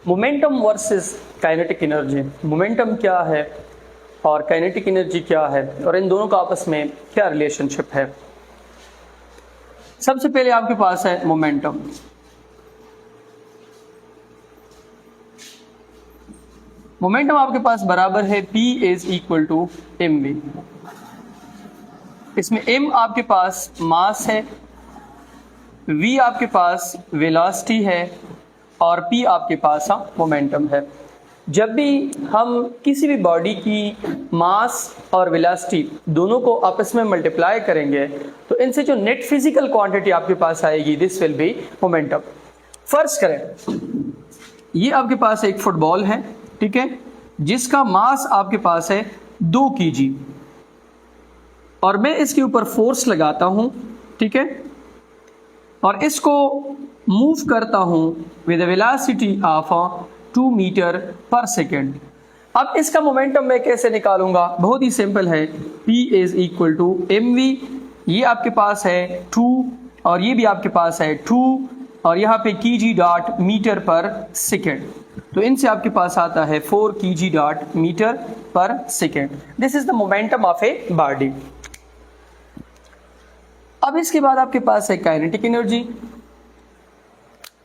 Momentum versus kinetic energy, momentum क्या है और काइनेटिक एनर्जी क्या है और इन दोनों का आपस में क्या रिलेशनशिप है। सबसे पहले आपके पास है मोमेंटम। मोमेंटम आपके पास बराबर है P is equal to mv। इसमें m आपके पास मास है, v आपके पास वेलोसिटी है और p आपके पास मोमेंटम है। जब भी हम किसी भी बॉडी की मास और वेलोसिटी दोनों को आपस में मल्टीप्लाई करेंगे तो इनसे जो नेट फिजिकल क्वांटिटी आपके पास आएगी दिस विल बी मोमेंटम। फर्ज करें ये आपके पास एक फुटबॉल है, ठीक है, जिसका मास आपके पास है 2 kg और मैं इसके ऊपर फोर्स लगाता हूं, ठीक है, और इसको मूव करता हूं with velocity of 2 metre per second. अब इसका मोमेंटम मैं कैसे निकालूंगा? बहुत ही सिंपल है, P is equal to mv। ये आपके पास है 2 और ये भी आपके पास है 2 और यहाँ पे kg dot metre per second, तो इनसे आपके पास आता है 4 kg dot metre per second. This is the momentum of a body. अब इसके बाद आपके पास है काइनेटिक एनर्जी।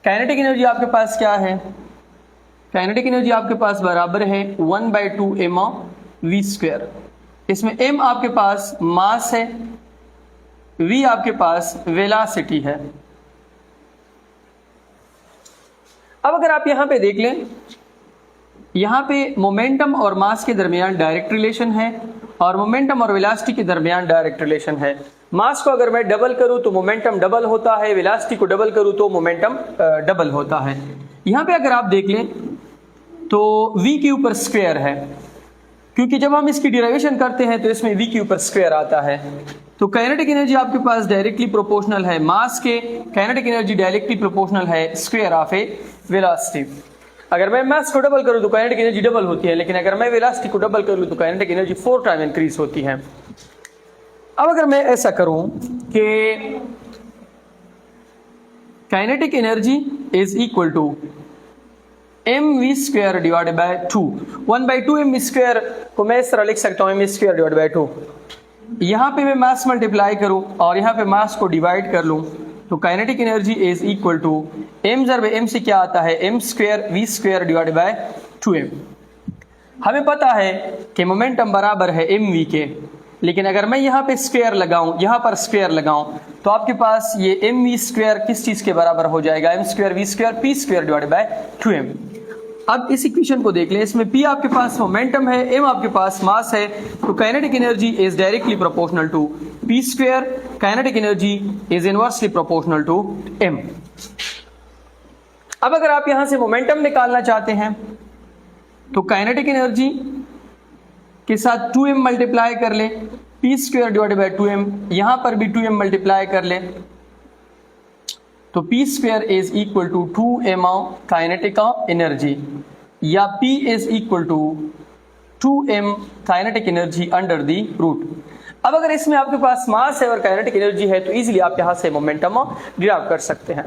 काइनेटिक एनर्जी आपके पास क्या है? काइनेटिक एनर्जी आपके पास बराबर है 1/2 mv²। इसमें m आपके पास मास है, v आपके पास वेलोसिटी है। अब अगर आप यहां पे देख लें, यहां पे मोमेंटम और मास के दरमियान डायरेक्ट रिलेशन है और मोमेंटम और वेलोसिटी के दरमियान डायरेक्ट रिलेशन है। मास को अगर मैं डबल करूं तो मोमेंटम डबल होता है, वेलोसिटी को डबल करूं तो मोमेंटम डबल होता है। यहां पे अगर आप देख लें तो v के ऊपर स्क्वायर है, क्योंकि जब हम इसकी डिराइवेशन करते हैं तो इसमें v के ऊपर स्क्वायर आता है। तो काइनेटिक एनर्जी आपके पास डायरेक्टली प्रोपोर्शनल है मास के, काइनेटिक एनर्जी डायरेक्टली प्रोपोर्शनल है स्क्वायर ऑफ ए वेलोसिटी। अगर मैं मास को डबल करूं तो काइनेटिक एनर्जी डबल होती है, लेकिन अगर मैं वेलोसिटी को डबल करूं तो काइनेटिक एनर्जी 4 टाइम इंक्रीज होती है। अब अगर मैं ऐसा करूं कि kinetic energy is equal to mv² divided by 2, 1/2 mv² को मैं इस तरह लिख सकता हूं mv² डिवाइडेड बाय 2। यहां पे मैं मास मल्टीप्लाई करूं और यहां पे मास को डिवाइड कर लूं तो kinetic energy is equal to m ज़रब m से क्या आता है m² v² divided by 2m। हमें पता है कि मोमेंटम बराबर है mv के, लेकिन अगर मैं यहाँ पे स्क्वायर लगाऊं, यहाँ पर स्क्वायर लगाऊं तो आपके पास ये mv² किस चीज के बराबर हो जाएगा? m² v² p² divided by 2m। अब इस इक्वेशन को देख लें, इसमें p आपके पास मोमेंटम है, m आपके पास मास है, तो kinetic energy is directly proportional to p², kinetic energy is inversely proportional to m। अब अगर आप यहां से मोमेंटम निकालना चाहते हैं तो काइनेटिक एनर्जी के साथ 2m मल्टीप्लाई कर ले, p² डिवाइडेड बाय 2m, यहां पर भी 2m मल्टीप्लाई कर ले तो p² is equal to 2m kinetic energy, या p is equal to 2m kinetic energy under the root. अब अगर इसमें आपके पास मास है और काइनेटिक एनर्जी है तो इजीली आप यहां से मोमेंटम डिराइव कर सकते हैं।